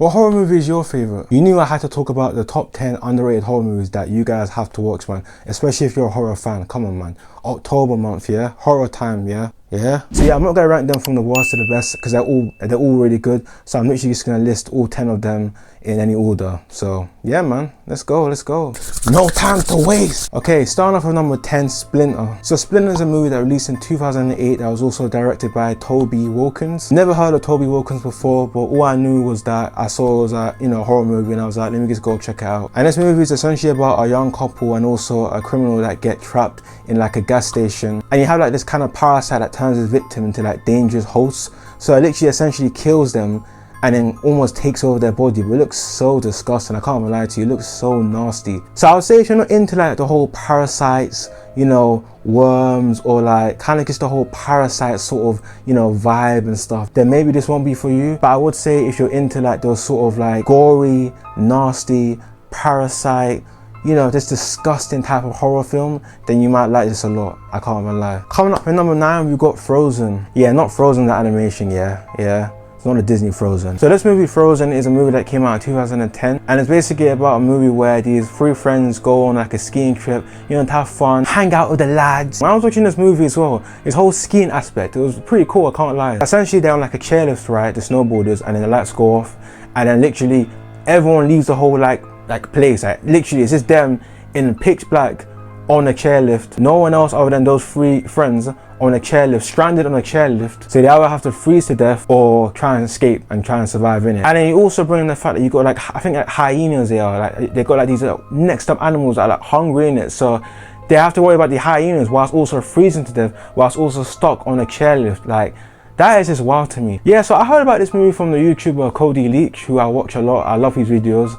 What horror movie is your favorite? You knew I had to talk about the top 10 underrated horror movies that you guys have to watch, man. Especially if you're a horror fan. Come on, man. October month, yeah? Horror time, yeah? Yeah? So yeah, I'm not gonna rank them from the worst to the best because they're all really good. So I'm literally just gonna list all 10 of them in any order. So yeah, man, let's go. No time to waste. Okay, starting off with number 10, Splinter. So Splinter is a movie that released in 2008 that was also directed by Toby Wilkins. Never heard of Toby Wilkins before, but all I knew was that I saw it was a horror movie and I was like, let me just go check it out. And this movie is essentially about a young couple and also a criminal that get trapped in like a gas station, and you have like this kind of parasite that turns his victim into like dangerous hosts. So it literally essentially kills them and then almost takes over their body, but it looks so disgusting. I can't even lie to you, it looks so nasty. So I would say if you're not into like the whole parasites, worms, or like kind of just the whole parasite sort of vibe and stuff, then maybe this won't be for you. But I would say if you're into like those sort of like gory, nasty, parasite, this disgusting type of horror film, then you might like this a lot. I can't even lie. Coming up at number 9, we've got Frozen. Yeah, not Frozen the animation, yeah. It's not a Disney Frozen. So this movie Frozen is a movie that came out in 2010, and it's basically about a movie where these 3 friends go on like a skiing trip, to have fun, hang out with the lads. When I was watching this movie as well, this whole skiing aspect, it was pretty cool, I can't lie. Essentially they're on like a chairlift ride, the snowboarders, and then the lights go off, and then literally everyone leaves the whole like place. Like literally it's just them in pitch black on a chairlift. No one else other than those 3 friends on a chairlift, stranded on a chairlift. So they either have to freeze to death or try and escape and try and survive in it. And then you also bring in the fact that you got like, I think like hyenas they got like these next up animals that are like hungry in it. So they have to worry about the hyenas whilst also freezing to death, whilst also stuck on a chairlift. Like, that is just wild to me. Yeah, so I heard about this movie from the YouTuber Cody Leach, who I watch a lot. I love his videos.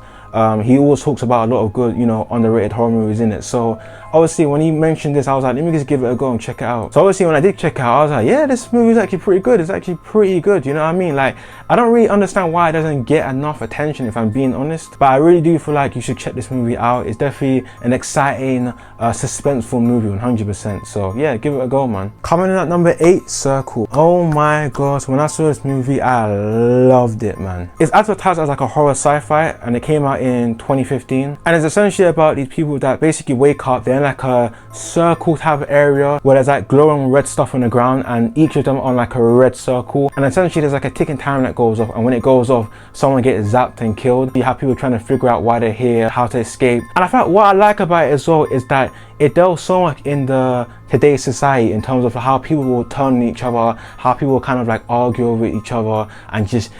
He always talks about a lot of good, underrated horror movies in it. So obviously when he mentioned this, I was like, let me just give it a go and check it out. So obviously when I did check it out, I was like, yeah, this movie is actually pretty good. It's actually pretty good, you know what I mean? Like, I don't really understand why it doesn't get enough attention, if I'm being honest. But I really do feel like you should check this movie out. It's definitely an exciting, suspenseful movie, 100%. So yeah, give it a go, man. Coming in at number 8, Circle. Oh my gosh, when I saw this movie, I loved it, man. It's advertised as like a horror sci-fi, and it came out in 2015, and it's essentially about these people that basically wake up. They're in like a circle type of area where there's like glowing red stuff on the ground, and each of them on like a red circle, and essentially there's like a ticking time that goes off, and when it goes off, someone gets zapped and killed. You have people trying to figure out why they're here, how to escape. And I thought what I like about it as well is that it delves so much in today's society in terms of how people will turn on each other, how people will kind of like argue with each other, and just,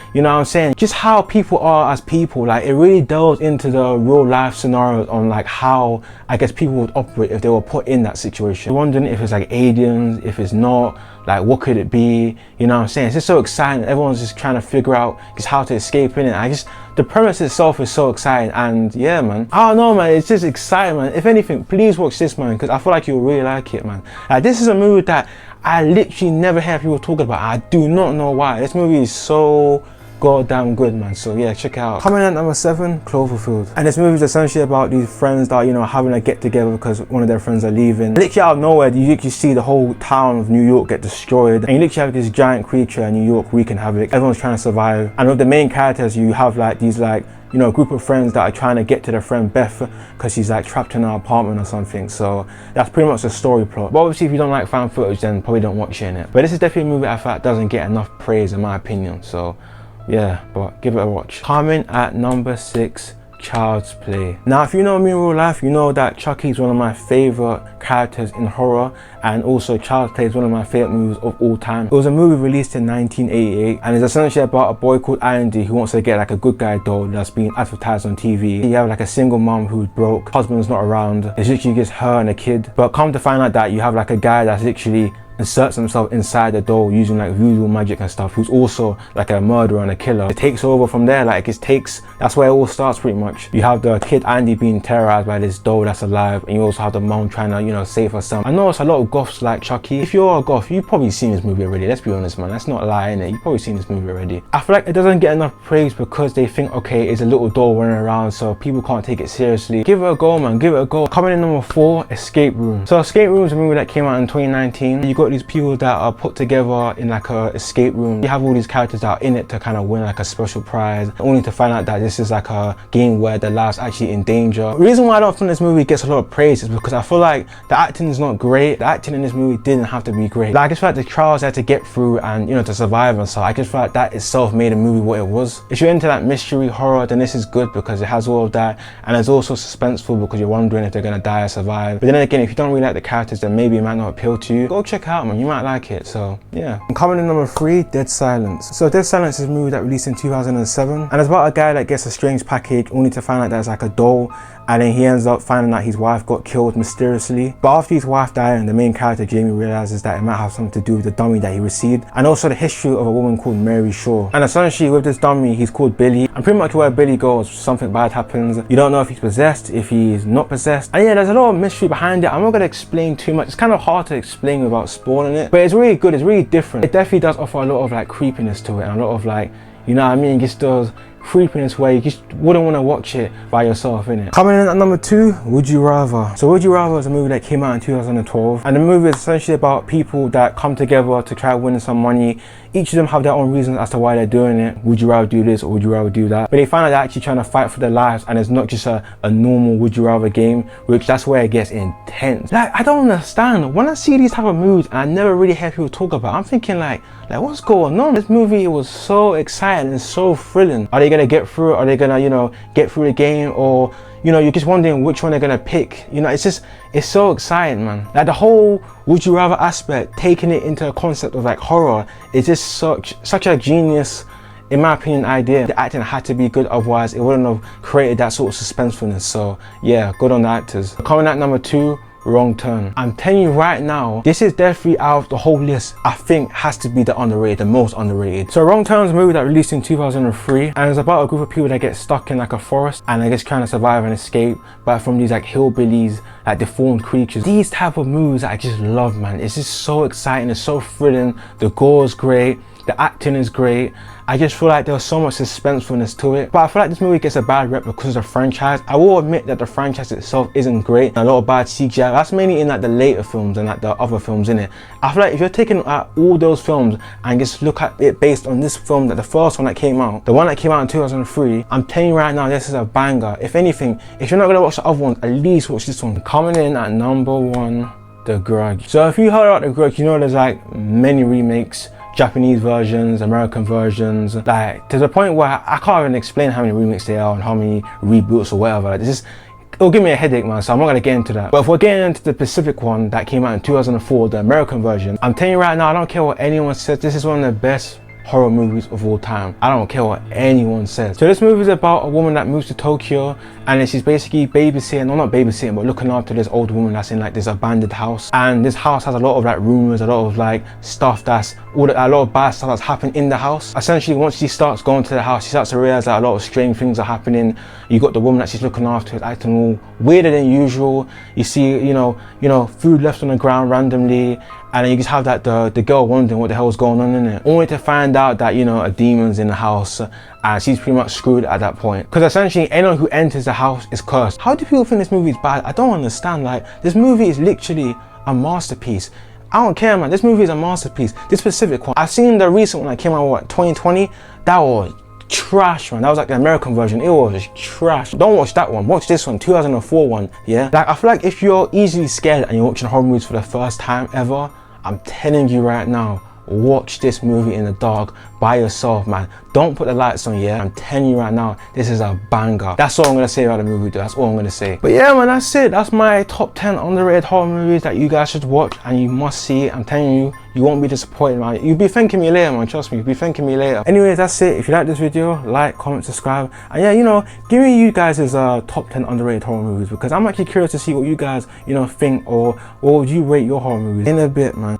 just how people are as people. Like, it really delves into the real life scenarios on like how I guess people would operate if they were put in that situation. I'm wondering if it's like aliens, if it's not, like what could it be? It's just so exciting. Everyone's just trying to figure out just how to escape in it. The premise itself is so exciting, and yeah, man, I don't know, man, it's just exciting, man. If anything, please watch this, man, because I feel like you'll really like it, man. Like, this is a movie that I literally never hear people talking about. I do not know why. This movie is so goddamn good, man. So yeah, check it out. Coming in at number 7, Cloverfield. And this movie is essentially about these friends that are, having a get together because one of their friends are leaving. Literally out of nowhere, you literally see the whole town of New York get destroyed, and you literally have this giant creature in New York wreaking havoc. Everyone's trying to survive, and with the main characters, you have like these group of friends that are trying to get to their friend Beth because she's like trapped in her apartment or something. So that's pretty much the story plot. But obviously if you don't like fan footage, then probably don't watch it in it. But this is definitely a movie I thought doesn't get enough praise in my opinion. So yeah, but give it a watch. Coming at number 6, Child's Play. Now, if you know me in real life, you know that Chucky is one of my favorite characters in horror, and also Child's Play is one of my favorite movies of all time. It was a movie released in 1988, and it's essentially about a boy called Andy who wants to get like a good guy doll that's being advertised on TV. You have like a single mom who's broke, husband's not around, it's literally just her and a kid. But come to find out that you have like a guy that's literally inserts himself inside the doll using like voodoo magic and stuff, who's also like a murderer and a killer. It takes over from there. Like, that's where it all starts pretty much. You have the kid Andy being terrorized by this doll that's alive, and you also have the mom trying to save her son. I know it's a lot of goths like Chucky. If you're a goth, you've probably seen this movie already. Let's be honest, man, that's not a lie, innit? You've probably seen this movie already. I feel like it doesn't get enough praise because they think, okay, it's a little doll running around, so people can't take it seriously. Give it a go, man, give it a go. Coming in number 4, Escape Room. So Escape Room is a movie that came out in 2019. You got got these people that are put together in like a escape room. You have all these characters that are in it to kind of win like a special prize, only to find out that this is like a game where their lives actually in danger. The reason why I don't think this movie gets a lot of praise is because I feel like the acting is not great. The acting in this movie didn't have to be great. Like, I just feel like the trials they had to get through and, you know, to survive and so I just feel like that itself made the movie what it was. If you're into that mystery horror, then this is good because it has all of that, and it's also suspenseful because you're wondering if they're gonna die or survive. But then again, if you don't really like the characters, then maybe it might not appeal to you. Go check it out, man, you might like it. So yeah. And coming in number 3, Dead Silence. So Dead Silence is a movie that released in 2007, and it's about a guy that gets a strange package only to find out there's like a doll, and then he ends up finding out his wife got killed mysteriously. But after his wife died, and the main character Jamie realizes that it might have something to do with the dummy that he received, and also the history of a woman called Mary Shaw. And essentially with this dummy, he's called Billy, and pretty much where Billy goes, something bad happens. You don't know if he's possessed, if he's not possessed, and yeah, there's a lot of mystery behind it. I'm not gonna explain too much. It's kind of hard to explain without spoiling it, but it's really good. It's really different. It definitely does offer a lot of like creepiness to it, and a lot of like, you know what I mean, just those creepiness where you just wouldn't want to watch it by yourself, innit? Coming in at number 2, Would You Rather. So Would You Rather is a movie that came out in 2012, and the movie is essentially about people that come together to try winning some money. Each of them have their own reasons as to why they're doing it. Would you rather do this or would you rather do that? But they find out they're actually trying to fight for their lives, and it's not just a normal would you rather game, which that's where it gets intense. Like, I don't understand. When I see these type of movies, and I never really hear people talk about it, I'm thinking like what's going on? This movie was so exciting and so thrilling. Are they gonna get through it? Are they gonna, you know, get through the game? Or, you know, you're just wondering which one they're gonna pick. You know, it's so exciting, man. Like the whole would you rather aspect, taking it into a concept of like horror, is just such a genius, in my opinion, idea. The acting had to be good, otherwise it wouldn't have created that sort of suspensefulness. So yeah, good on the actors. Coming at number 2, Wrong Turn. I'm telling you right now, this is definitely out of the whole list, I think has to be the underrated, the most underrated. So Wrong Turn is a movie that released in 2003, and it's about a group of people that get stuck in like a forest, and they're just trying to survive and escape, but from these like hillbillies, like deformed creatures. These type of movies I just love, man. It's just so exciting, it's so thrilling, the gore is great, the acting is great. I just feel like there's so much suspensefulness to it. But I feel like this movie gets a bad rep because of the franchise. I will admit that the franchise itself isn't great. A lot of bad CGI. That's mainly in like the later films and like the other films in it. I feel like if you're taking all those films and just look at it based on this film, that the first one that came out, the one that came out in 2003, I'm telling you right now, this is a banger. If anything, if you're not gonna watch the other ones, at least watch this one. Coming in at number 1, The Grudge. So if you heard about The Grudge, you know there's like many remakes. Japanese versions, American versions, like to the point where I can't even explain how many remakes there are and how many reboots or whatever. Like, it'll give me a headache, man, so I'm not gonna get into that. But if we're getting into the Pacific one that came out in 2004, the American version, I'm telling you right now, I don't care what anyone says, this is one of the best horror movies of all time. I don't care what anyone says. So this movie is about a woman that moves to Tokyo, and then she's basically babysitting, or not babysitting, but looking after this old woman that's in like this abandoned house. And this house has a lot of like rumors, a lot of like stuff a lot of bad stuff that's happened in the house. Essentially, once she starts going to the house, she starts to realize that a lot of strange things are happening. You got the woman that she's looking after is acting all weirder than usual. You see, you know, food left on the ground randomly, and then you just have that the girl wondering what the hell is going on in it, only to find out that, you know, a demon's in the house, and she's pretty much screwed at that point. Because essentially anyone who enters the house is cursed. How do people think this movie is bad? I don't understand. Like, this movie is literally a masterpiece. I don't care, man. This movie is a masterpiece. This specific one, I've seen the recent one that came out, what, 2020? That was trash, man. That was like the American version. It was trash. Don't watch that one. Watch this one, 2004 one. Yeah, like I feel like if you're easily scared and you're watching horror movies for the first time ever, I'm telling you right now, watch this movie in the dark by yourself, man. Don't put the lights on, yeah? I'm telling you right now, this is a banger. That's all I'm gonna say about the movie, though. That's all I'm gonna say. But yeah, man, that's it. That's my top 10 underrated horror movies that you guys should watch and you must see. I'm telling you, you won't be disappointed, man. You'll be thanking me later, man. Trust me, you'll be thanking me later. Anyways, that's it. If you like this video, like, comment, subscribe. And yeah, you know, give me you guys' top 10 underrated horror movies, because I'm actually curious to see what you guys, you know, think, or what would you rate your horror movies. In a bit, man.